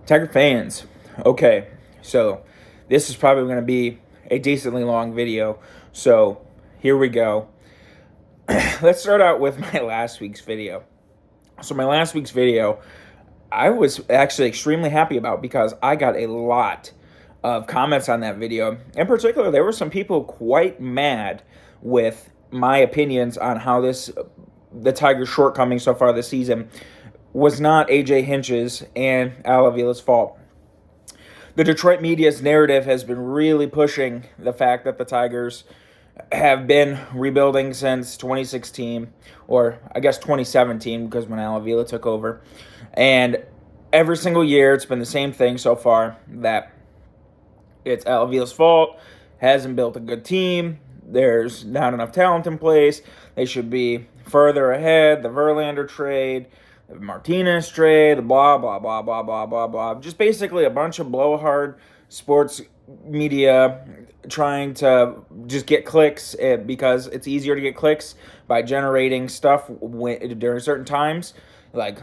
Tiger fans, okay, so this is probably going to be a decently long video, so here we go. Let's start out with my last week's video. So my last week's video, I was actually extremely happy about because I got a lot of comments on that video. In particular, there were some people quite mad with my opinions on how the Tigers' shortcomings so far this season was not A.J. Hinch's and Al Avila's fault. The Detroit media's narrative has been really pushing the fact that the Tigers have been rebuilding since 2016, or I guess 2017, because when Al Avila took over. And every single year, it's been the same thing so far, that it's Al Avila's fault, hasn't built a good team, there's not enough talent in place, they should be further ahead, the Verlander trade, the Martinez trade, blah, blah, blah, blah, blah, blah, blah. Just basically a bunch of blowhard sports media trying to just get clicks because it's easier to get clicks by generating stuff during certain times. Like,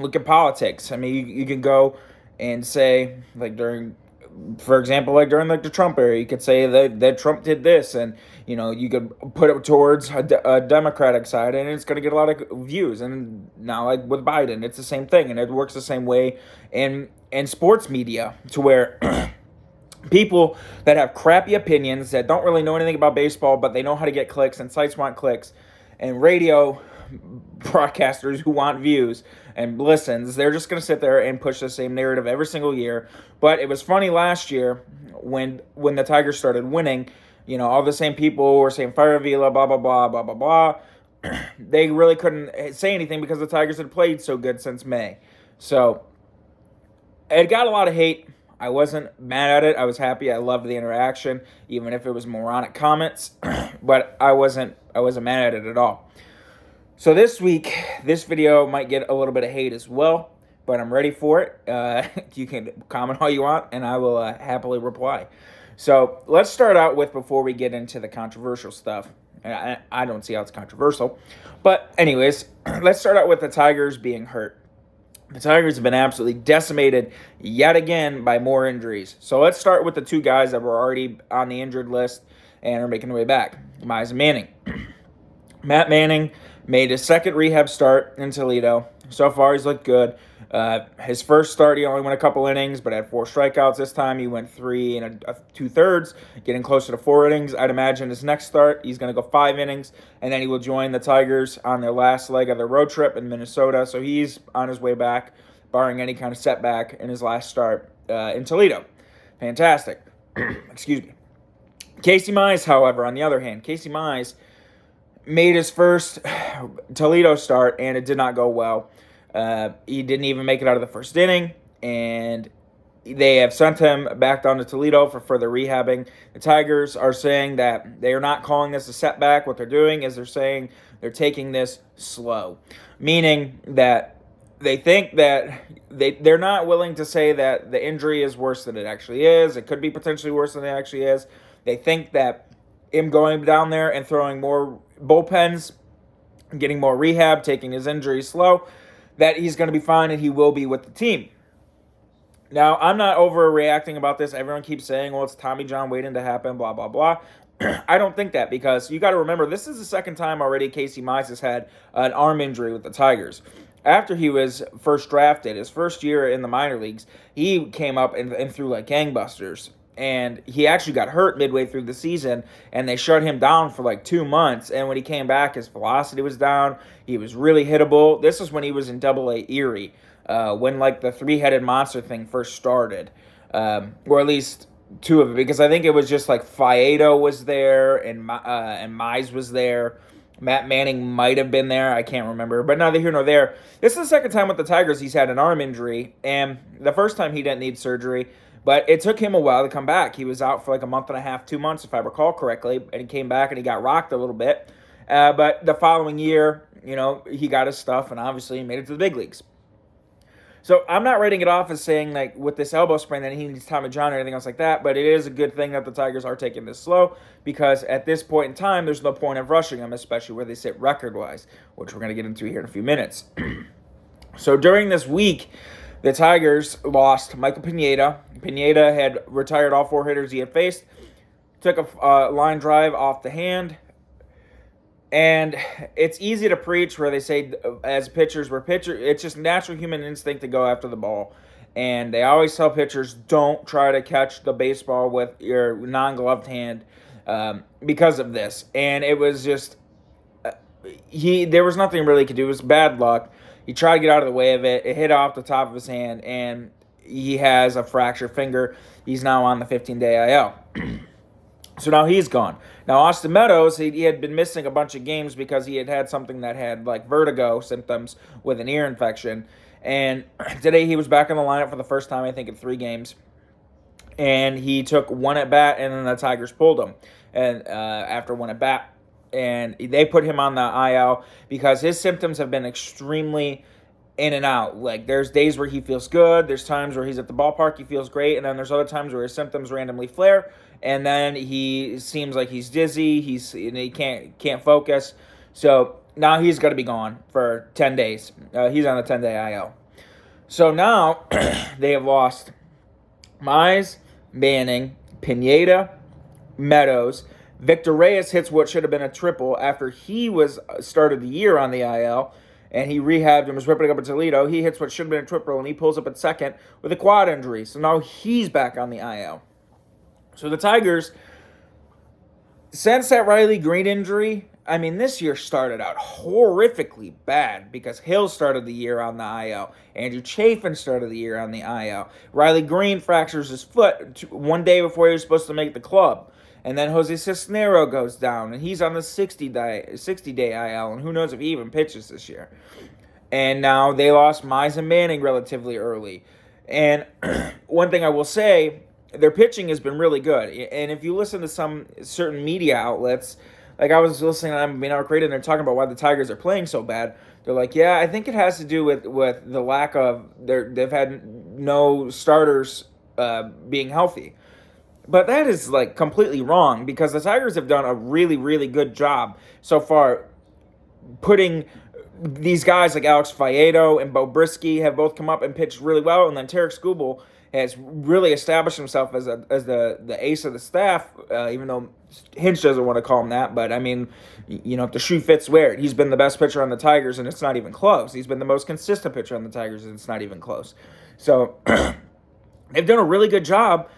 look at politics. I mean, you can go and say, like, for example, like during the Trump era, you could say that Trump did this, and you could put it towards a Democratic side, and it's going to get a lot of views. And now, like with Biden, it's the same thing, and it works the same way in sports media, to where people that have crappy opinions that don't really know anything about baseball, but they know how to get clicks, and sites want clicks, and radio broadcasters who want views and listens, they're just going to sit there and push the same narrative every single year. But it was funny last year when the Tigers started winning, all the same people were saying fire Avila, blah, blah, blah, blah, blah, blah. They really couldn't say anything because the Tigers had played so good since May. So it got a lot of hate. I wasn't mad at it. I was happy. I loved the interaction, even if it was moronic comments. But I wasn't mad at it at all. So this week, this video might get a little bit of hate as well, but I'm ready for it. You can comment all you want, and I will happily reply. So let's start out with, before we get into the controversial stuff, I don't see how it's controversial, but anyways, let's start out with the Tigers being hurt. The Tigers have been absolutely decimated yet again by more injuries. So let's start with the two guys that were already on the injured list and are making their way back, Mize and Manning. Matt Manning made his second rehab start in Toledo. So far, he's looked good. His first start, he only went a couple innings, but had 4 strikeouts. This time, he went 3 and 2/3, getting closer to 4 innings. I'd imagine his next start, he's going to go 5 innings, and then he will join the Tigers on their last leg of their road trip in Minnesota. So he's on his way back, barring any kind of setback in his last start in Toledo. Fantastic. Excuse me. Casey Mize, however, on the other hand, Casey Mize made his first Toledo start, and it did not go well. He didn't even make it out of the first inning, and they have sent him back down to Toledo for further rehabbing. The Tigers are saying that they are not calling this a setback. What they're doing is they're saying they're taking this slow, meaning that they think that they're not willing to say that the injury is worse than it actually is. It could be potentially worse than it actually is. They think that him going down there and throwing more bullpens, getting more rehab, taking his injury slow, that he's going to be fine and he will be with the team. Now, I'm not overreacting about this. Everyone keeps saying, well, it's Tommy John waiting to happen, blah, blah, blah. I don't think that, because you got to remember, this is the second time already Casey Mize has had an arm injury with the Tigers. After he was first drafted, his first year in the minor leagues, he came up and threw like gangbusters. And he actually got hurt midway through the season, and they shut him down for like 2 months. And when he came back, his velocity was down. He was really hittable. This is when he was in Double-A Erie, when like the 3-headed monster thing first started, or at least 2 of it, because I think it was just like Faedo was there and Mize was there. Matt Manning might have been there. I can't remember. But neither here nor there. This is the second time with the Tigers he's had an arm injury, and the first time he didn't need surgery. But it took him a while to come back. He was out for like a month and a half, 2 months, if I recall correctly. And he came back and he got rocked a little bit. But the following year, he got his stuff, and obviously he made it to the big leagues. So I'm not writing it off as saying, like, with this elbow sprain that he needs Tommy John or anything else like that. But it is a good thing that the Tigers are taking this slow, because at this point in time, there's no point of rushing them, especially where they sit record-wise, which we're going to get into here in a few minutes. So during this week, The Tigers lost Michael Pinata. Pinata had retired all 4 hitters he had faced. Took a line drive off the hand. And it's easy to preach where they say as pitchers, it's just natural human instinct to go after the ball. And they always tell pitchers, don't try to catch the baseball with your non-gloved hand because of this. And it was just, there was nothing really he could do. It was bad luck. He tried to get out of the way of it. It hit off the top of his hand, and he has a fractured finger. He's now on the 15-day IL. So now he's gone. Now Austin Meadows, he had been missing a bunch of games because he had something that had like vertigo symptoms with an ear infection. And today he was back in the lineup for the first time, I think, in 3 games. And he took 1 at bat, and then the Tigers pulled him. And after 1 at bat, and they put him on the IL because his symptoms have been extremely in and out. Like, there's days where he feels good, there's times where he's at the ballpark, he feels great, and then there's other times where his symptoms randomly flare, and then he seems like he's dizzy, he can't focus. So now he's got to be gone for 10 days. He's on the 10-day IL. So now they have lost Mize, Manning, Pinata, Meadows. Victor Reyes hits what should have been a triple after he was started the year on the IL, and he rehabbed and was ripping up at Toledo. He hits what should have been a triple, and he pulls up at second with a quad injury. So now he's back on the IL. So the Tigers, since that Riley Green injury, I mean, this year started out horrifically bad because Hill started the year on the IL. Andrew Chafin started the year on the IL. Riley Green fractures his foot 1 day before he was supposed to make the club. And then Jose Cisnero goes down, and he's on the 60-day IL, and who knows if he even pitches this year. And now they lost Mize and Manning relatively early. And one thing I will say, their pitching has been really good. And if you listen to some certain media outlets, like I was listening to Meadows, and they're talking about why the Tigers are playing so bad. They're like, yeah, I think it has to do with the lack of they've had no starters being healthy. But that is like completely wrong because the Tigers have done a really, really good job so far putting these guys like Alex Faedo and Bo Brisky have both come up and pitched really well, and then Tarek Skubal has really established himself as the ace of the staff, even though Hinch doesn't want to call him that. But, I mean, you know, if the shoe fits, wear it. He's been the best pitcher on the Tigers, and it's not even close. He's been the most consistent pitcher on the Tigers, and it's not even close. So they've done a really good job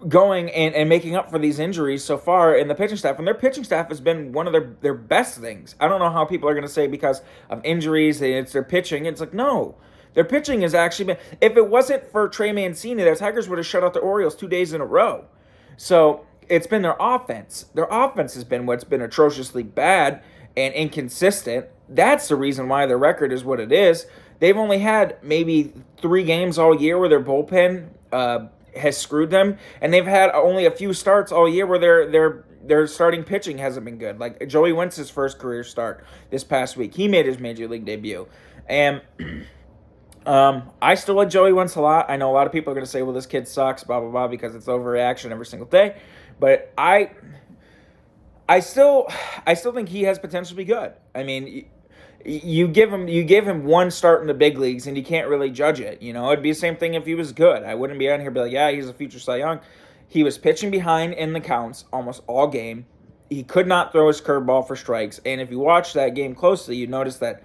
going and making up for these injuries so far in the pitching staff. And their pitching staff has been one of their best things. I don't know how people are going to say because of injuries, it's their pitching. It's like, no. Their pitching has actually been... If it wasn't for Trey Mancini, the Tigers would have shut out the Orioles 2 days in a row. So it's been their offense. Their offense has been what's been atrociously bad and inconsistent. That's the reason why their record is what it is. They've only had maybe 3 games all year where their bullpen has screwed them, and they've had only a few starts all year where their starting pitching hasn't been good. Like Joey Wentz's first career start this past week, he made his major league debut, and I still like Joey Wentz a lot. I know a lot of people are going to say, well, this kid sucks, blah, blah, blah, because it's overreaction every single day, but I still think he has potential to be good. I mean, you give him one start in the big leagues, and you can't really judge it. You know, it'd be the same thing if he was good. I wouldn't be on here be like, yeah, he's a future Cy Young. He was pitching behind in the counts almost all game. He could not throw his curveball for strikes, and if you watch that game closely, you notice that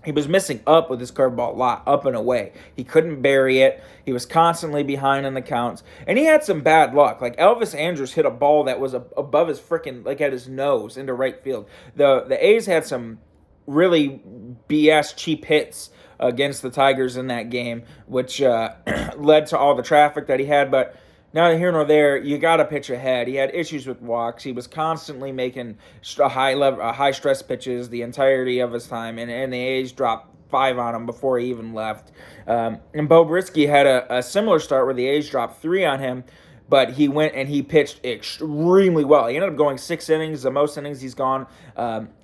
he was missing up with his curveball a lot, up and away. He couldn't bury it. He was constantly behind in the counts. And he had some bad luck. Like Elvis Andrus hit a ball that was above his freaking, like at his nose into right field. The A's had some really BS cheap hits against the Tigers in that game, which led to all the traffic that he had. But neither here nor there, you got to pitch ahead. He had issues with walks. He was constantly making high stress pitches the entirety of his time, and the A's dropped 5 on him before he even left. And Bo Brisky had a similar start where the A's dropped 3 on him but he went and he pitched extremely well. He ended up going 6 innings, the most innings he's gone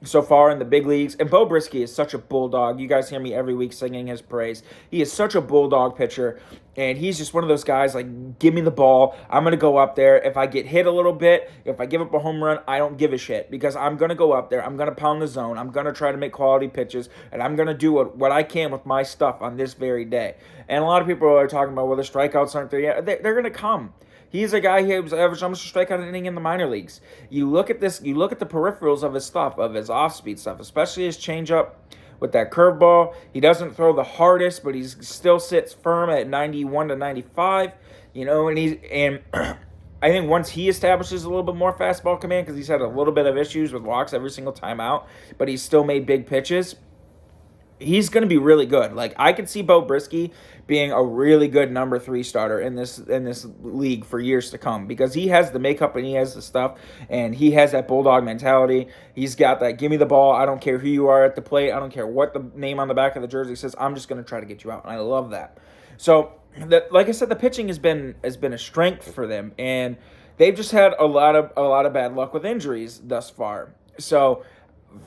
so far in the big leagues. And Beau Brieske is such a bulldog. You guys hear me every week singing his praise. He is such a bulldog pitcher, and he's just one of those guys, like, give me the ball. I'm going to go up there. If I get hit a little bit, if I give up a home run, I don't give a shit, because I'm going to go up there. I'm going to pound the zone. I'm going to try to make quality pitches, and I'm going to do what I can with my stuff on this very day. And a lot of people are talking about, well, the strikeouts aren't there yet. They're going to come. He's a guy who was averaged almost a strikeout inning in the minor leagues. You look at this, you look at the peripherals of his stuff, of his off-speed stuff, especially his changeup with that curveball. He doesn't throw the hardest, but he still sits firm at 91 to 95. And I think once he establishes a little bit more fastball command, because he's had a little bit of issues with walks every single time out, but he's still made big pitches, he's going to be really good. Like, I could see Beau Brieske being a really good number 3 starter in this league for years to come, because he has the makeup and he has the stuff, and he has that bulldog mentality. He's got that, give me the ball. I don't care who you are at the plate. I don't care what the name on the back of the jersey says. I'm just going to try to get you out, and I love that. So, like I said, the pitching has been a strength for them, and they've just had a lot of bad luck with injuries thus far. So,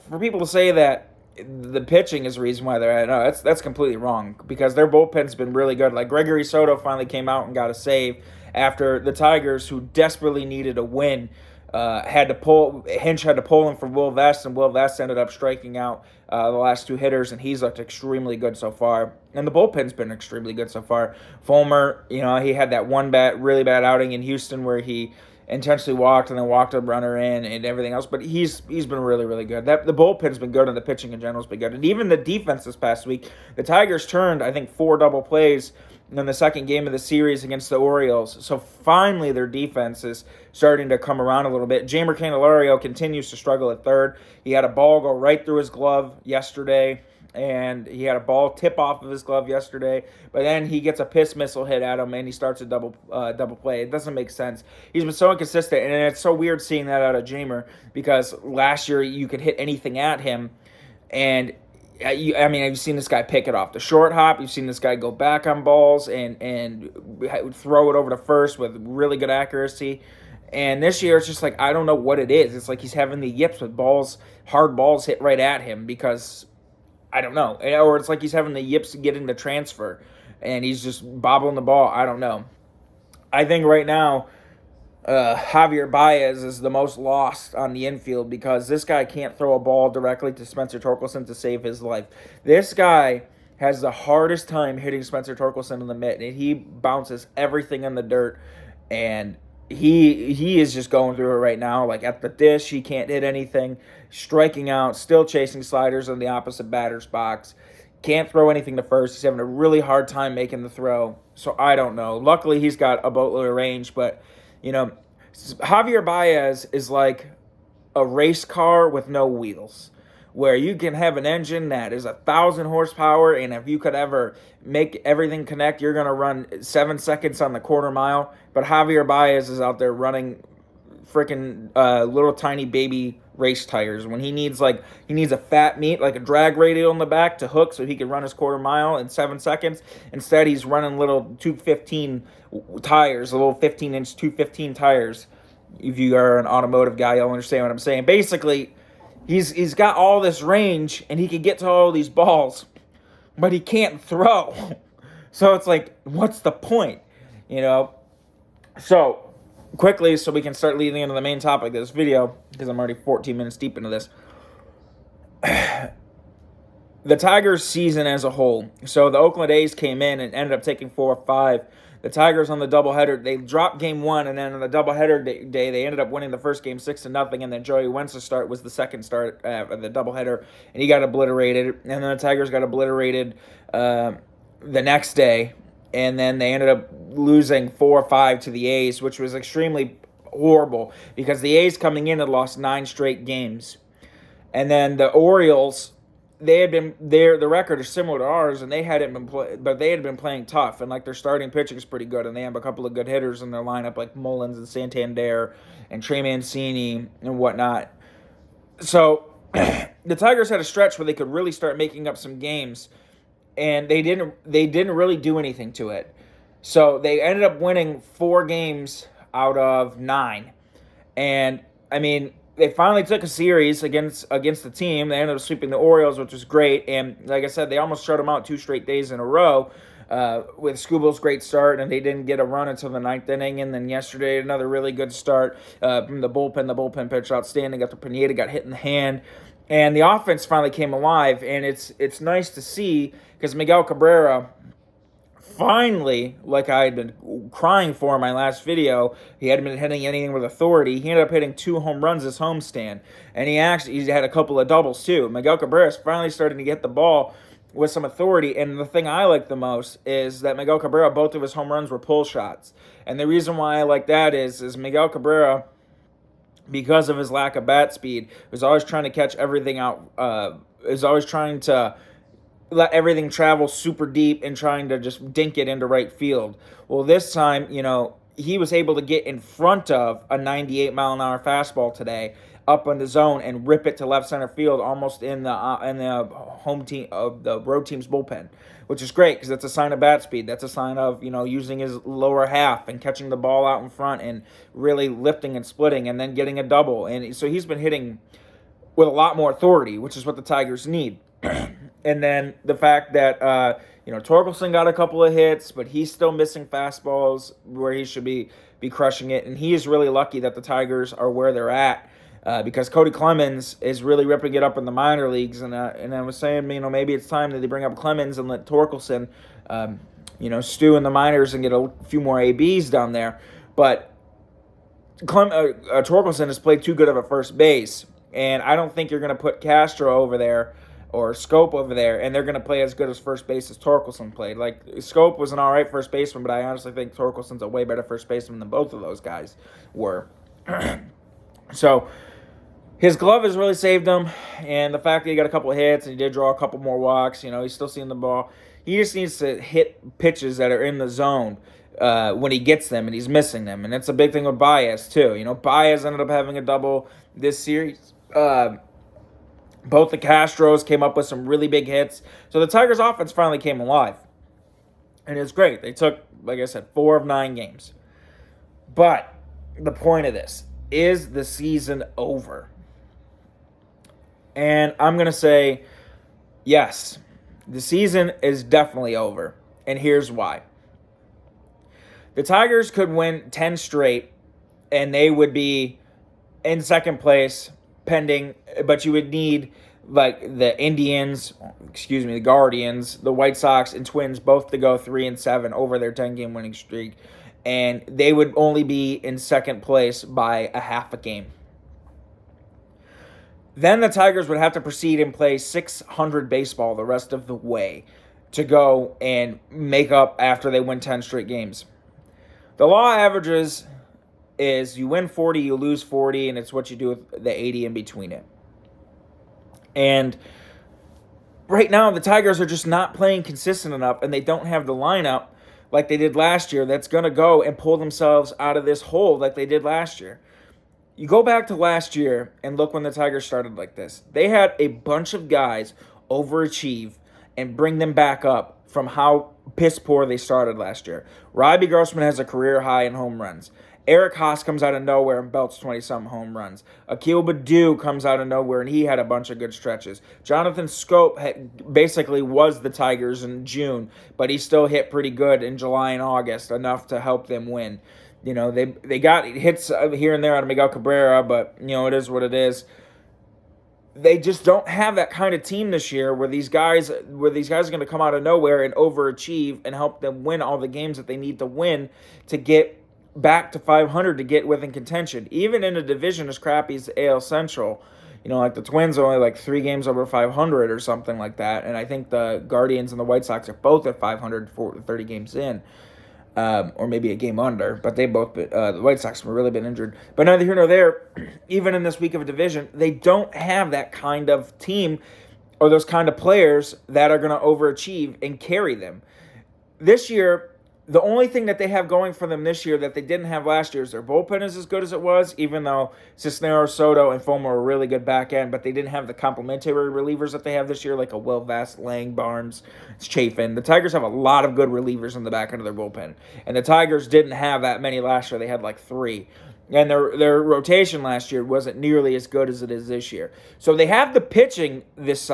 for people to say that the pitching is the reason why they're at, no, that's completely wrong, because their bullpen's been really good. Like, Gregory Soto finally came out and got a save after the Tigers, who desperately needed a win, Hinch had to pull him for Will Vest, and Will Vest ended up striking out the last 2 hitters, and he's looked extremely good so far. And the bullpen's been extremely good so far. Fulmer, he had that one really bad outing in Houston where he intentionally walked and then walked a runner in and everything else, but he's been really, really good. The bullpen's been good, and the pitching in general has been good. And even the defense this past week, the Tigers turned, I think, 4 double plays in the second game of the series against the Orioles. So finally their defense is starting to come around a little bit. Jeimer Candelario continues to struggle at third. He had a ball go right through his glove yesterday, and he had a ball tip off of his glove yesterday, but then he gets a piss missile hit at him, and he starts a double play. It doesn't make sense. He's been so inconsistent, and it's so weird seeing that out of Jeimer, because last year you could hit anything at him, and you've seen this guy pick it off the short hop. You've seen this guy go back on balls and throw it over to first with really good accuracy. And this year, it's just like, I don't know what it is. It's like he's having the yips with hard balls hit right at him, because I don't know. Or it's like he's having the yips getting the transfer, and he's just bobbling the ball. I don't know. I think right now, Javier Baez is the most lost on the infield, because this guy can't throw a ball directly to Spencer Torkelson to save his life. This guy has the hardest time hitting Spencer Torkelson in the mitt, and he bounces everything in the dirt, and he is just going through it right now. Like, at the dish, he can't hit anything, striking out, still chasing sliders in the opposite batter's box. Can't throw anything to first. He's having a really hard time making the throw. So I don't know. Luckily, he's got a boatload of range, but Javier Baez is like a race car with no wheels, where you can have an engine that is 1,000 horsepower, and if you could ever make everything connect, you're going to run 7 seconds on the quarter mile. But Javier Baez is out there running freaking little tiny baby race tires. When he needs a fat meat, like a drag radial in the back to hook so he can run his quarter mile in 7 seconds. Instead, he's running little 215 tires, a little 15-inch 215 tires. If you are an automotive guy, you'll understand what I'm saying. Basically, he's got all this range, and he can get to all these balls, but he can't throw. So it's like, what's the point? So, quickly, so we can start leading into the main topic of this video, because I'm already 14 minutes deep into this. The Tigers' season as a whole. So the Oakland A's came in and ended up taking 4-5. The Tigers on the doubleheader, they dropped game 1, and then on the doubleheader day, they ended up winning the first game 6-0, and then Joey Wentz's start was the second start of the doubleheader, and he got obliterated. And then the Tigers got obliterated the next day, and then they ended up losing 4-5 to the A's, which was extremely horrible, because the A's coming in had lost 9 straight games. And then the Orioles, the record is similar to ours, and they had been playing tough, and like their starting pitching is pretty good, and they have a couple of good hitters in their lineup, like Mullins and Santander and Trey Mancini and whatnot. So the Tigers had a stretch where they could really start making up some games, and they didn't really do anything to it. So they ended up winning 4 games out of 9. And, I mean, they finally took a series against the team. They ended up sweeping the Orioles, which was great. And, like I said, they almost shut them out 2 straight days in a row with Scubal's great start, and they didn't get a run until the 9th inning. And then yesterday, another really good start from the bullpen. The bullpen pitched outstanding after Pinata got hit in the hand. And the offense finally came alive, and it's nice to see because Miguel Cabrera finally, like I had been crying for in my last video, he hadn't been hitting anything with authority. He ended up hitting 2 home runs this homestand, and he had a couple of doubles too. Miguel Cabrera is finally starting to get the ball with some authority, and the thing I like the most is that Miguel Cabrera, both of his home runs were pull shots. And the reason why I like that is Miguel Cabrera, because of his lack of bat speed, was always trying to catch everything out, is always trying to let everything travel super deep and trying to just dink it into right field. Well, this time, he was able to get in front of a 98-mile-an-hour fastball today up on the zone and rip it to left center field almost in the home team of the road team's bullpen, which is great because that's a sign of bat speed. That's a sign of, using his lower half and catching the ball out in front and really lifting and splitting and then getting a double. And so he's been hitting with a lot more authority, which is what the Tigers need. And then the fact that, Torkelson got a couple of hits, but he's still missing fastballs where he should be crushing it. And he is really lucky that the Tigers are where they're at because Cody Clemens is really ripping it up in the minor leagues. And I was saying, maybe it's time that they bring up Clemens and let Torkelson, stew in the minors and get a few more ABs down there. But Torkelson has played too good of a first base. And I don't think you're going to put Castro over there or Scope over there, and they're going to play as good as first base as Torkelson played. Like, Scope was an all right first baseman, but I honestly think Torkelson's a way better first baseman than both of those guys were. So, his glove has really saved him, and the fact that he got a couple of hits and he did draw a couple more walks, he's still seeing the ball. He just needs to hit pitches that are in the zone when he gets them, and he's missing them. And that's a big thing with Baez, too. Baez ended up having a double this series. Both the Castros came up with some really big hits. So the Tigers' offense finally came alive. And it's great. They took, like I said, 4 of 9 games. But the point of this, is the season over? And I'm going to say, yes, the season is definitely over. And here's why. The Tigers could win 10 straight, and they would be in second place, pending, but you would need like the the Guardians, the White Sox, and Twins both to go 3-7 over their 10-game winning streak, and they would only be in second place by a half a game. Then the Tigers would have to proceed and play .600 baseball the rest of the way to go and make up after they win 10 straight games. The law averages is you win 40, you lose 40, and it's what you do with the 80 in between it. And right now, the Tigers are just not playing consistent enough, and they don't have the lineup like they did last year that's going to go and pull themselves out of this hole like they did last year. You go back to last year and look when the Tigers started like this. They had a bunch of guys overachieve and bring them back up from how piss poor they started last year. Robbie Grossman has a career high in home runs. Eric Haas comes out of nowhere and belts 20-something home runs. Akil Baddoo comes out of nowhere, and he had a bunch of good stretches. Jonathan Scope basically was the Tigers in June, but he still hit pretty good in July and August, enough to help them win. They got hits here and there out of Miguel Cabrera, but, it is what it is. They just don't have that kind of team this year where these guys are going to come out of nowhere and overachieve and help them win all the games that they need to win to get back to 500 to get within contention. Even in a division as crappy as the AL Central, like the Twins are only like 3 games over 500 or something like that, and I think the Guardians and the White Sox are both at 500 for 30 games in, or maybe a game under, but they both, the White Sox have really been injured. But neither here nor there, even in this week of a division, they don't have that kind of team or those kind of players that are going to overachieve and carry them. This year, The only thing that they have going for them this year that they didn't have last year is their bullpen is as good as it was, even though Cisneros, Soto, and Fulmer were really good back end, but they didn't have the complementary relievers that they have this year, like a Will Vest, Lang, Barnes, Chafin. The Tigers have a lot of good relievers in the back end of their bullpen, and the Tigers didn't have that many last year. They had like 3. And their rotation last year wasn't nearly as good as it is this year. So they have the pitching this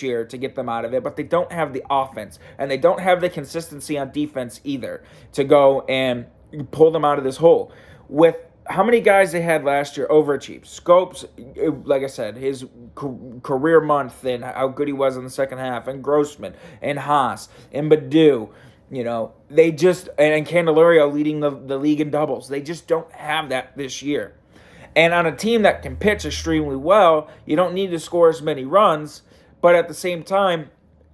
year to get them out of it, but they don't have the offense. And they don't have the consistency on defense either to go and pull them out of this hole. With how many guys they had last year overachieved? Scopes, like I said, his career month and how good he was in the second half, and Grossman, and Haas, and Badu. They just, and Candelario leading the league in doubles. They just don't have that this year. And on a team that can pitch extremely well, you don't need to score as many runs, but at the same time,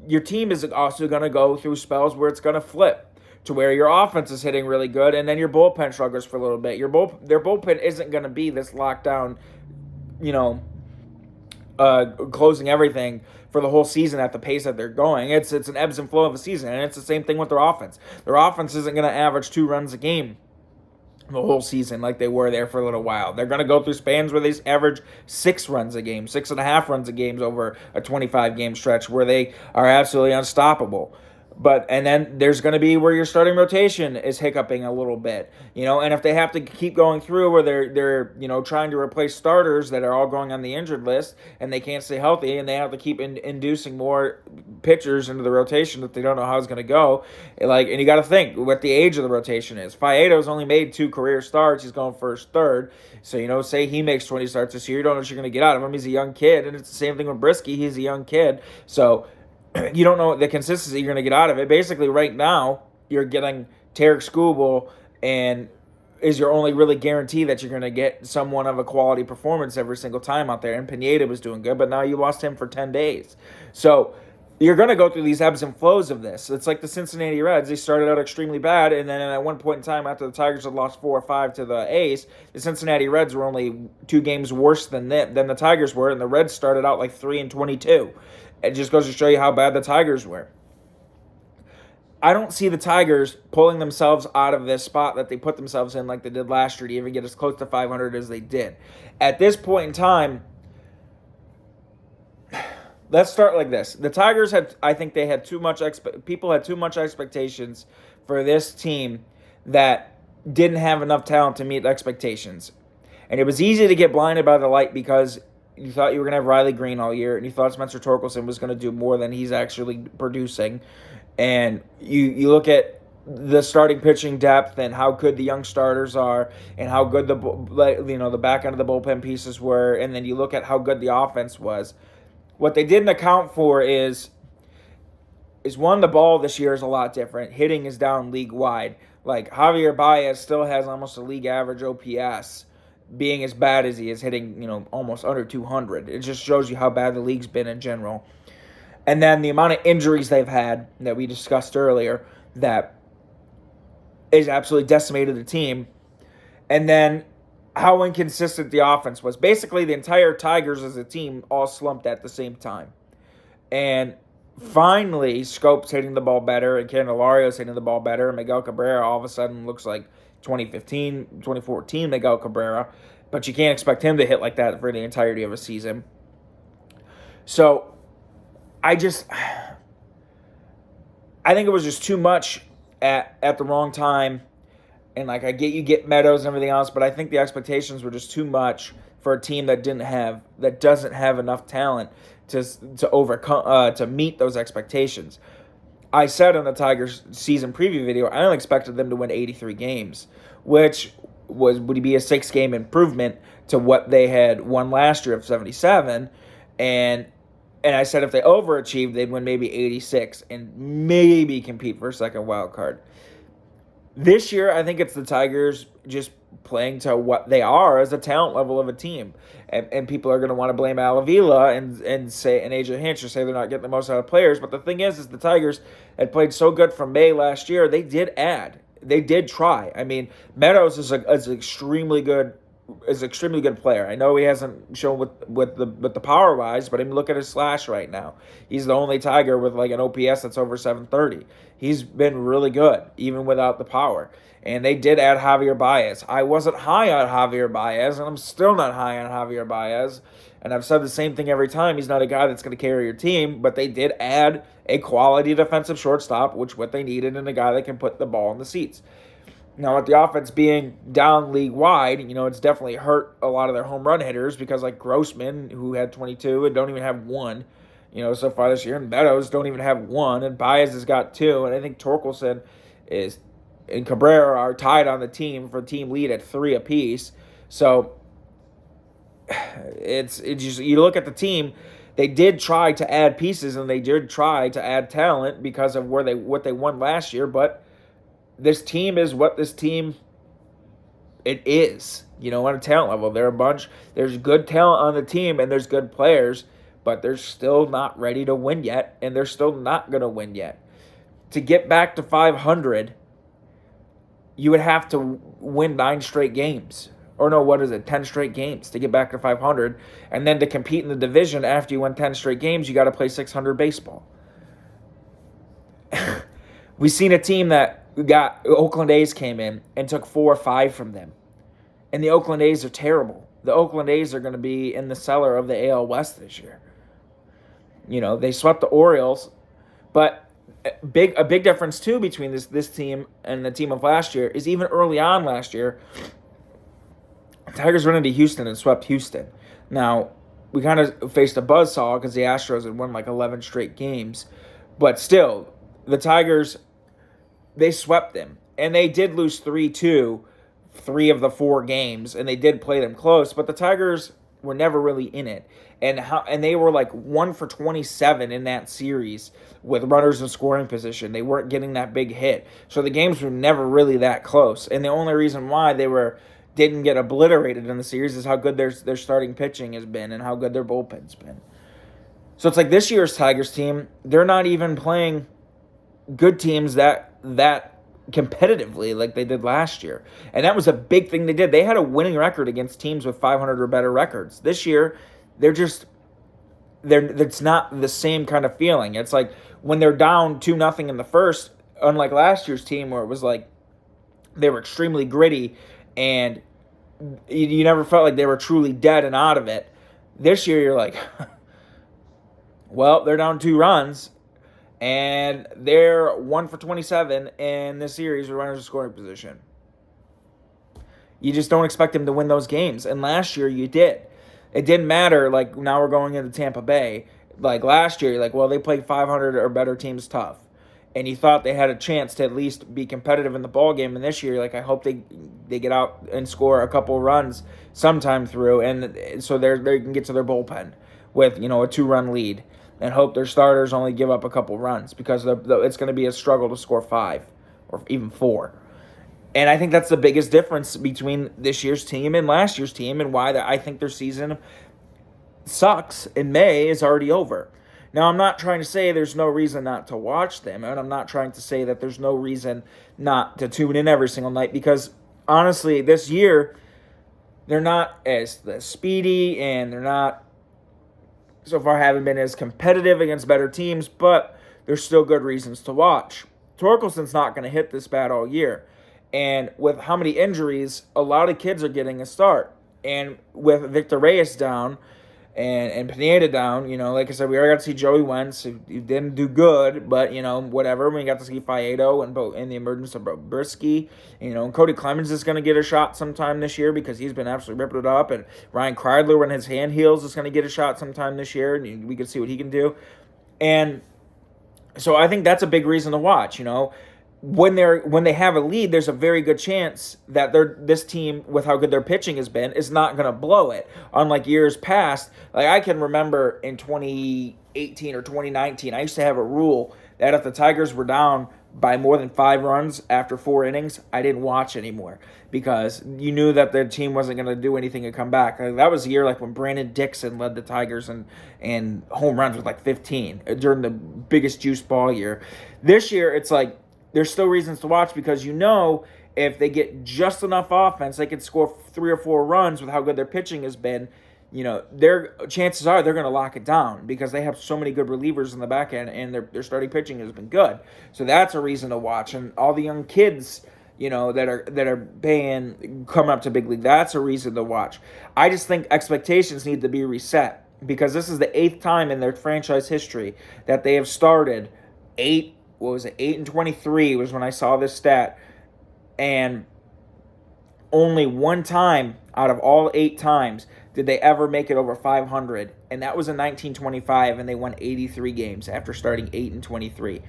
your team is also going to go through spells where it's going to flip to where your offense is hitting really good, and then your bullpen struggles for a little bit. Their bullpen isn't going to be this lockdown, closing everything for the whole season at the pace that they're going. It's an ebbs and flow of a season, and it's the same thing with their offense. Their offense isn't going to average 2 runs a game the whole season like they were there for a little while. They're going to go through spans where they average 6 runs a game, 6.5 runs a game over a 25-game stretch where they are absolutely unstoppable. And then there's going to be where your starting rotation is hiccuping a little bit, and if they have to keep going through where they're trying to replace starters that are all going on the injured list and they can't stay healthy and they have to keep inducing more pitchers into the rotation that they don't know how it's going to go, and you got to think what the age of the rotation is. Faedo's only made 2 career starts. He's going for his 3rd. So, say he makes 20 starts this year, you don't know what you're going to get out of him. He's a young kid, and it's the same thing with Brisky. He's a young kid. So you don't know the consistency you're going to get out of it. Basically, right now, you're getting Tarek Skubal, and is your only really guarantee that you're going to get someone of a quality performance every single time out there. And Pinata was doing good, but now you lost him for 10 days. So you're going to go through these ebbs and flows of this. It's like the Cincinnati Reds. They started out extremely bad, and then at one point in time, after the Tigers had lost 4 or 5 to the A's, the Cincinnati Reds were only 2 games worse than the Tigers were, and the Reds started out like 3-22. It just goes to show you how bad the Tigers were. I don't see the Tigers pulling themselves out of this spot that they put themselves in like they did last year to even get as close to 500 as they did. At this point in time, let's start like this. The Tigers people had too much expectations for this team that didn't have enough talent to meet expectations. And it was easy to get blinded by the light because you thought you were going to have Riley Green all year, and you thought Spencer Torkelson was going to do more than he's actually producing. And you look at the starting pitching depth and how good the young starters are and how good the back end of the bullpen pieces were, and then you look at how good the offense was. What they didn't account for is one, the ball this year is a lot different. Hitting is down league-wide. Like, Javier Baez still has almost a league average OPS, being as bad as he is, hitting, almost under 200. It just shows you how bad the league's been in general. And then the amount of injuries they've had that we discussed earlier that is absolutely decimated the team. And then how inconsistent the offense was. Basically, the entire Tigers as a team all slumped at the same time. And finally, Scope's hitting the ball better, and Candelario's hitting the ball better, and Miguel Cabrera all of a sudden looks like 2015, 2014 Miguel Cabrera, but you can't expect him to hit like that for the entirety of a season. So, I think it was just too much at the wrong time, and I get Meadows and everything else, but I think the expectations were just too much for a team that doesn't have enough talent to overcome to meet those expectations. I said in the Tigers season preview video, I only expected them to win 83 games, which would be a 6-game improvement to what they had won last year of 77. And I said if they overachieved, they'd win maybe 86 and maybe compete for a second wild card. This year, I think it's the Tigers just playing to what they are as a talent level of a team. And people are going to want to blame Al Avila and AJ Hinch and say they're not getting the most out of players. But the thing is the Tigers had played so good from May last year, they did add. They did try. I mean, Meadows is an extremely good is an extremely good player. I know he hasn't shown with the power wise, but I mean, look at his slash right now. He's the only Tiger with like an OPS that's over 730. He's been really good even without the power. And they did add Javier Baez. I wasn't high on Javier Baez, and I'm still not high on Javier Baez. And I've said the same thing every time. He's not a guy that's going to carry your team, but they did add a quality defensive shortstop, which what they needed, and a guy that can put the ball in the seats. Now, with the offense being down league wide, it's definitely hurt a lot of their home run hitters because, like Grossman, who had 22 and don't even have one, so far this year, and Meadows don't even have one, and Baez has got two, and I think Torkelson and Cabrera are tied on the team for team lead at 3 apiece. So it's just, you look at the team. They did try to add pieces and they did try to add talent because of what they won last year, but this team is what this team it is, on a talent level. There's good talent on the team and there's good players, but they're still not ready to win yet, and they're still not going to win yet. To get back to 500, you would have to win 9 straight games. Or no, 10 straight games to get back to 500. And then to compete in the division after you win 10 straight games, you got to play 600 baseball. We've seen a team that Oakland A's came in and took 4 or 5 from them. And the Oakland A's are terrible. The Oakland A's are going to be in the cellar of the AL West this year. They swept the Orioles, but a big difference too between this team and the team of last year is even early on last year, Tigers went into Houston and swept Houston. Now, we kind of faced a buzzsaw because the Astros had won like 11 straight games. But still, the Tigers, they swept them. And they did lose 3-2, 3 of the 4 games, and they did play them close. But the Tigers were never really in it. And they were like 1 for 27 in that series with runners in scoring position. They weren't getting that big hit. So the games were never really that close. And the only reason why they didn't get obliterated in the series is how good their starting pitching has been and how good their bullpen's been. So it's like this year's Tigers team, they're not even playing good teams that competitively like they did last year. And that was a big thing they did. They had a winning record against teams with 500 or better records. This year, it's not the same kind of feeling. It's like when they're down 2-0 in the first, unlike last year's team where it was like they were extremely gritty and you never felt like they were truly dead and out of it. This year, you're like, well, they're down 2 runs, and they're 1 for 27 in this series with runners in scoring position. You just don't expect them to win those games, and last year you did. It didn't matter, like, now we're going into Tampa Bay. Like, last year, you're like, well, they played 500 or better teams tough. And you thought they had a chance to at least be competitive in the ball game. And this year, like, I hope they get out and score a couple runs sometime through, and so they can get to their bullpen with a 2-run lead, and hope their starters only give up a couple runs because it's going to be a struggle to score 5 or even 4. And I think that's the biggest difference between this year's team and last year's team, and why I think their season sucks in May is already over. Now, I'm not trying to say there's no reason not to watch them, and I'm not trying to say that there's no reason not to tune in every single night, because honestly, this year, they're not as speedy, and they're not, so far, haven't been as competitive against better teams, but there's still good reasons to watch. Torkelson's not going to hit this bad all year, and with how many injuries, a lot of kids are getting a start, and with Victor Reyes down, and Pinata down, like I said, we already got to see Joey Wentz, who didn't do good, but, whatever. We got to see Faedo and the emergence of Brisky. And Cody Clemens is going to get a shot sometime this year because he's been absolutely ripping it up. And Ryan Kreidler, when his hand heals, is going to get a shot sometime this year, and we can see what he can do. And so I think that's a big reason to watch, When they have a lead, there's a very good chance that this team, with how good their pitching has been, is not going to blow it. Unlike years past, like I can remember in 2018 or 2019, I used to have a rule that if the Tigers were down by more than 5 runs after 4 innings, I didn't watch anymore because you knew that the team wasn't going to do anything to come back. Like, that was a year like when Brandon Dixon led the Tigers in home runs with like 15 during the biggest juice ball year. This year, it's like, there's still reasons to watch because if they get just enough offense, they can score 3 or 4 runs with how good their pitching has been. Their chances are they're going to lock it down because they have so many good relievers in the back end, and their starting pitching has been good. So that's a reason to watch. And all the young kids, that are coming up to big league, that's a reason to watch. I just think expectations need to be reset because this is the 8th time in their franchise history that they have started 8-23 was when I saw this stat, and only one time out of all 8 times did they ever make it over 500, and that was in 1925, and they won 83 games after starting 8-23.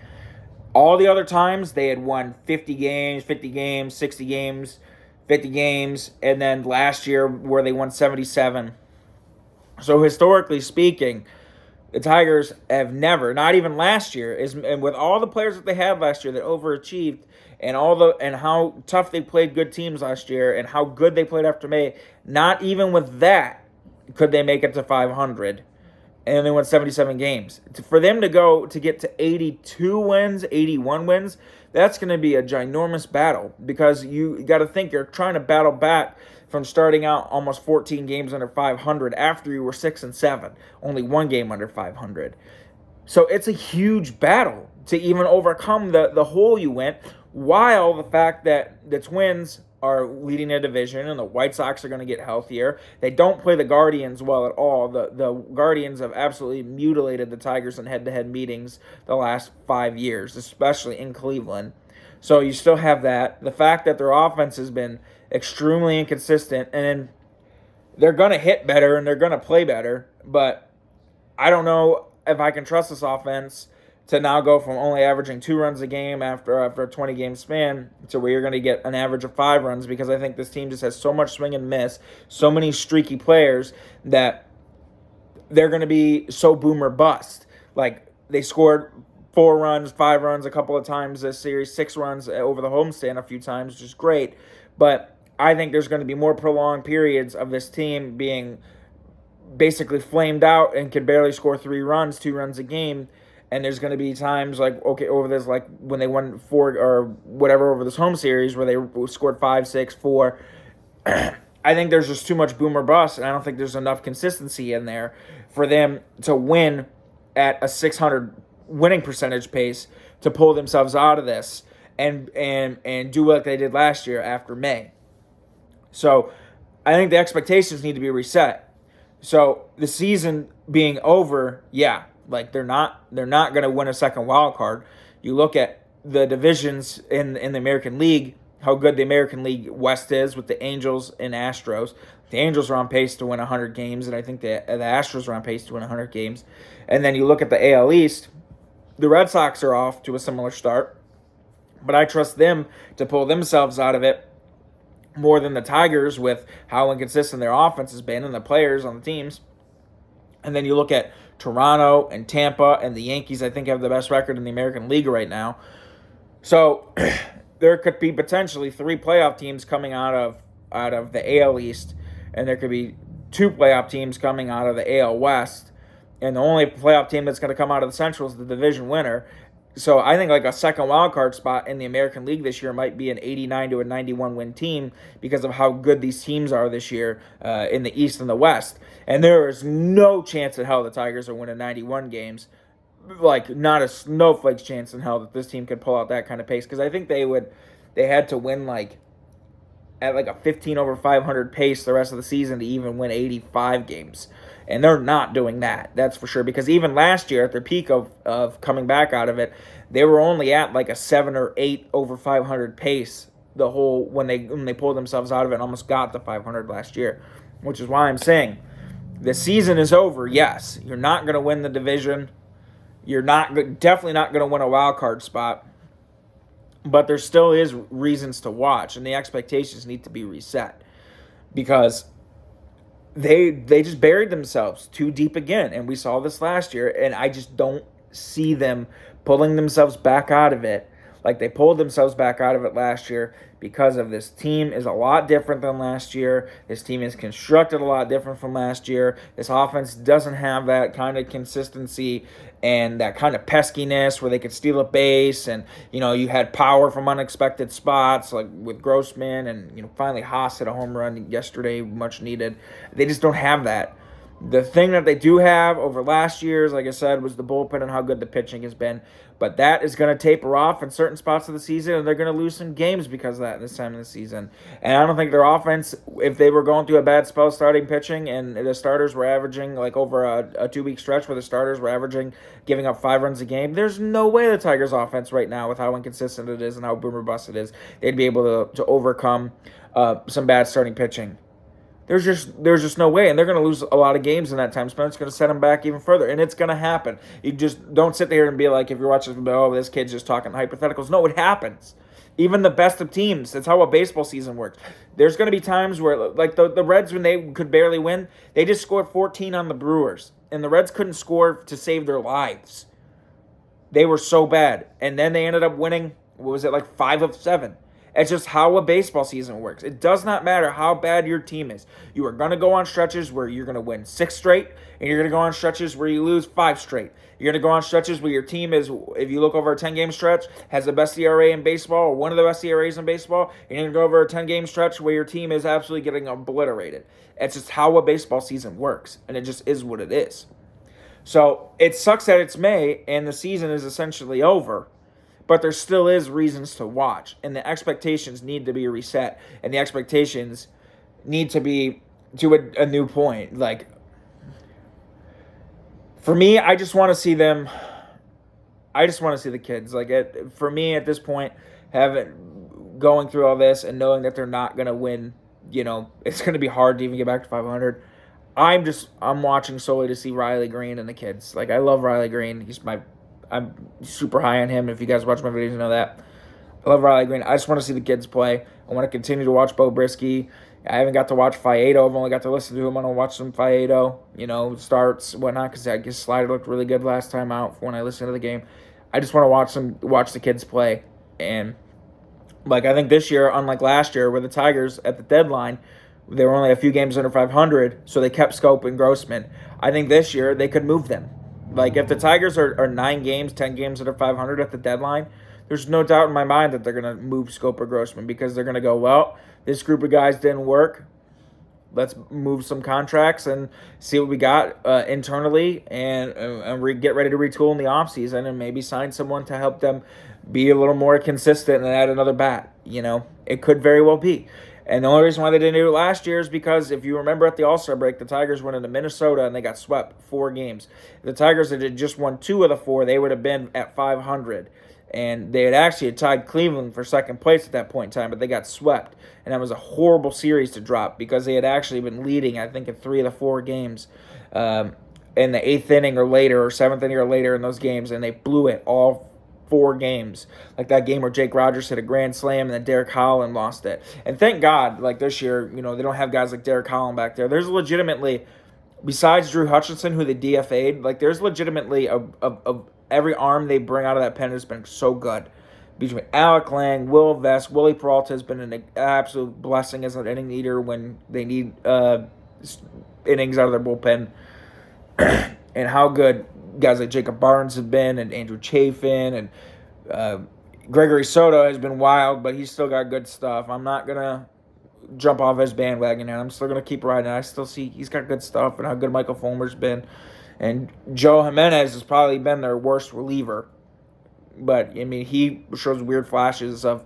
All the other times, they had won 50 games, 60 games, 50 games, and then last year where they won 77. So historically speaking, the Tigers have never, not even last year, and with all the players that they had last year that overachieved, and how tough they played good teams last year, and how good they played after May, not even with that could they make it to 500, and they won 77 games. For them to get to 82 wins, 81 wins, that's going to be a ginormous battle because you got to think you're trying to battle back from starting out almost 14 games under 500 after you were 6-7, only 1 game under 500. So it's a huge battle to even overcome the hole you went, while the fact that the Twins are leading a division and the White Sox are going to get healthier. They don't play the Guardians well at all. The Guardians have absolutely mutilated the Tigers in head-to-head meetings the last 5 years, especially in Cleveland. So you still have that. The fact that their offense has been extremely inconsistent, and they're going to hit better and they're going to play better, but I don't know if I can trust this offense to now go from only averaging 2 runs a game after a 20-game span to where you're going to get an average of 5 runs, because I think this team just has so much swing and miss, so many streaky players that they're going to be so boom or bust. Like, they scored 4 runs, 5 runs a couple of times this series, 6 runs over the homestand a few times, which is great. But I think there's going to be more prolonged periods of this team being basically flamed out and can barely score 3 runs, 2 runs a game. And there's going to be times over this, like when they won 4 or whatever over this home series where they scored 5, 6, 4. I think there's just too much boom or bust, and I don't think there's enough consistency in there for them to win at a 600 winning percentage pace to pull themselves out of this and do like they did last year after May. So I think the expectations need to be reset. So the season being over, yeah. Like, they're not going to win a second wild card. You look at the divisions in the American League, how good the American League West is with the Angels and Astros. The Angels are on pace to win 100 games, and I think the Astros are on pace to win 100 games. And then you look at the AL East, the Red Sox are off to a similar start, but I trust them to pull themselves out of it more than the Tigers with how inconsistent their offense has been and the players on the teams. And then you look at Toronto and Tampa and the Yankees, I think, have the best record in the American League right now. So there could be potentially 3 playoff teams coming out of the AL East, and there could be 2 playoff teams coming out of the AL West. And the only playoff team that's going to come out of the Central is the division winner. So I think like a second wild card spot in the American League this year might be an 89 to a 91 win team because of how good these teams are this year in the East and the West. And there is no chance in hell the Tigers are winning 91 games. Like, not a snowflake's chance in hell that this team could pull out that kind of pace, because I think they had to win at a 15 over 500 pace the rest of the season to even win 85 games. And they're not doing that, that's for sure. Because even last year, at their peak of coming back out of it, they were only at a 7 or 8 over 500 pace when they pulled themselves out of it and almost got to 500 last year. Which is why I'm saying the season is over, yes. You're not going to win the division. You're definitely not going to win a wild card spot. But there still is reasons to watch, and the expectations need to be reset. Because they just buried themselves too deep again, and we saw this last year, and I just don't see them pulling themselves back out of it Like, they pulled themselves back out of it last year because of this team is a lot different than last year. This team is constructed a lot different from last year. This offense doesn't have that kind of consistency and that kind of peskiness where they could steal a base, and you had power from unexpected spots like with Grossman, and finally Haas hit a home run yesterday, much needed. They just don't have that. The thing that they do have over last year's, like I said, was the bullpen and how good the pitching has been. But that is going to taper off in certain spots of the season, and they're going to lose some games because of that this time of the season. And I don't think their offense, if they were going through a bad spell starting pitching and the starters were averaging, like over a 2-week stretch where the starters were averaging, giving up 5 runs a game, there's no way the Tigers' offense right now, with how inconsistent it is and how boom or bust it is, they'd be able to overcome some bad starting pitching. There's just no way, and they're going to lose a lot of games in that time span. It's going to set them back even further, and it's going to happen. You just don't sit there and be like, if you're watching, oh, this kid's just talking hypotheticals. No, it happens. Even the best of teams, that's how a baseball season works. There's going to be times where, like the Reds, when they could barely win, they just scored 14 on the Brewers, and the Reds couldn't score to save their lives. They were so bad, and then they ended up winning, what was it, like 5 of 7. It's just how a baseball season works. It does not matter how bad your team is. You are going to go on stretches where you're going to win 6 straight, and you're going to go on stretches where you lose 5 straight. You're going to go on stretches where your team is, if you look over a 10-game stretch, has the best ERA in baseball, or one of the best ERAs in baseball, and you're going to go over a 10-game stretch where your team is absolutely getting obliterated. It's just how a baseball season works, and it just is what it is. So it sucks that it's May, and the season is essentially over. But there still is reasons to watch, and the expectations need to be reset, and the expectations need to be to a new point. Like, for me, I just want to see them. I just want to see the kids. Like, for me at this point, going through all this and knowing that they're not going to win, it's going to be hard to even get back to 500. I'm watching solely to see Riley Green and the kids. Like, I love Riley Green. I'm super high on him. If you guys watch my videos, you know that. I love Riley Green. I just want to see the kids play. I want to continue to watch Bo Brisky. I haven't got to watch Faedo. I've only got to listen to him. I'm going to watch some Faedo, starts, whatnot, because his slider looked really good last time out when I listened to the game. I just want to watch the kids play. And, I think this year, unlike last year, where the Tigers, at the deadline, they were only a few games under 500, so they kept Scope and Grossman. I think this year they could move them. Like, if the Tigers are 9 games, 10 games under 500 at the deadline, there's no doubt in my mind that they're going to move Scope or Grossman, because they're going to go, well, this group of guys didn't work. Let's move some contracts and see what we got internally and get ready to retool in the offseason and maybe sign someone to help them be a little more consistent and add another bat. It could very well be. And the only reason why they didn't do it last year is because, if you remember at the All-Star break, the Tigers went into Minnesota and they got swept 4 games. If the Tigers had just won 2 of the 4, they would have been at 500. And they had actually tied Cleveland for second place at that point in time, but they got swept. And that was a horrible series to drop, because they had actually been leading, I think, in 3 of the 4 games in the 8th inning or later, or 7th inning or later in those games, and they blew it all 4 games. Like that game where Jake Rogers hit a grand slam and then Derek Holland lost it. And thank God, like this year, they don't have guys like Derek Holland back there. There's legitimately, besides Drew Hutchinson, who they DFA'd, like there's legitimately every arm they bring out of that pen has been so good. Between Alec Lang, Will Vest, Willie Peralta has been an absolute blessing as an inning eater when they need innings out of their bullpen. And how good guys like Jacob Barnes have been, and Andrew Chafin, and Gregory Soto has been wild, but he's still got good stuff. I'm not going to jump off his bandwagon, and I'm still going to keep riding. I still see he's got good stuff, and how good Michael Fulmer's been. And Joe Jimenez has probably been their worst reliever. But, he shows weird flashes of,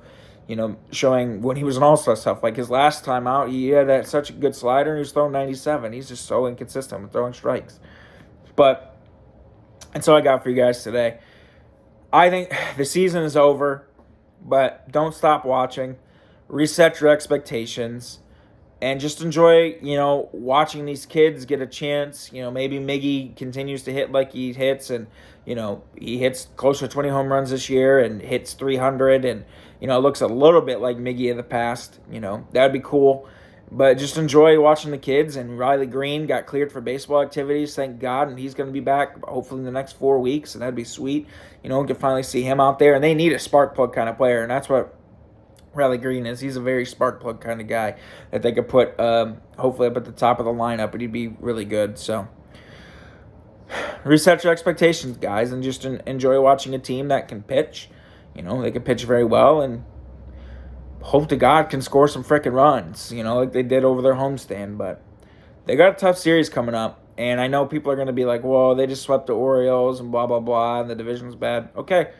showing when he was an all-star stuff. Like his last time out, he had such a good slider, and he was throwing 97. He's just so inconsistent with throwing strikes. But that's all I got for you guys today. I think the season is over, but don't stop watching. Reset your expectations. And just enjoy, watching these kids get a chance. Maybe Miggy continues to hit like he hits, and, he hits close to 20 home runs this year and hits 300, and, looks a little bit like Miggy of the past. That would be cool. But just enjoy watching the kids. And Riley Green got cleared for baseball activities, thank God, and he's going to be back hopefully in the next 4 weeks, and that'd be sweet. We can finally see him out there, and they need a spark plug kind of player, and that's what Riley Green is. He's a very spark plug kind of guy that they could put hopefully up at the top of the lineup, and he'd be really good. So reset your expectations, guys, and just enjoy watching a team that can pitch. They can pitch very well, and hope to God can score some freaking runs, like they did over their homestand. But they got a tough series coming up, and I know people are going to be like, well, they just swept the Orioles and blah, blah, blah, and the division's bad. Okay,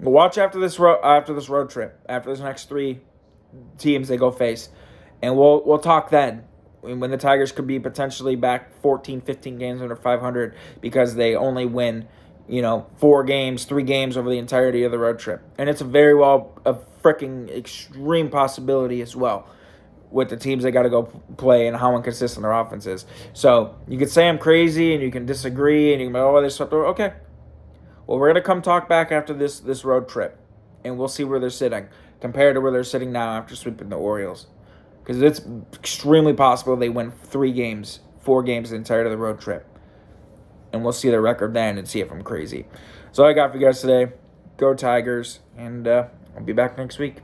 well, watch after this road trip, after this next 3 teams they go face, and we'll talk then when the Tigers could be potentially back 14, 15 games under 500 because they only win 4 games, 3 games over the entirety of the road trip. And it's a freaking extreme possibility as well with the teams they got to go play and how inconsistent their offense is. So you can say I'm crazy and you can disagree and you can be, oh, they swept over. Okay. Well, we're going to come talk back after this road trip, and we'll see where they're sitting compared to where they're sitting now after sweeping the Orioles. Because it's extremely possible they win 3 games, 4 games the entirety of the road trip. And we'll see their record then and see if I'm crazy. So all I got for you guys today. Go Tigers, and I'll be back next week.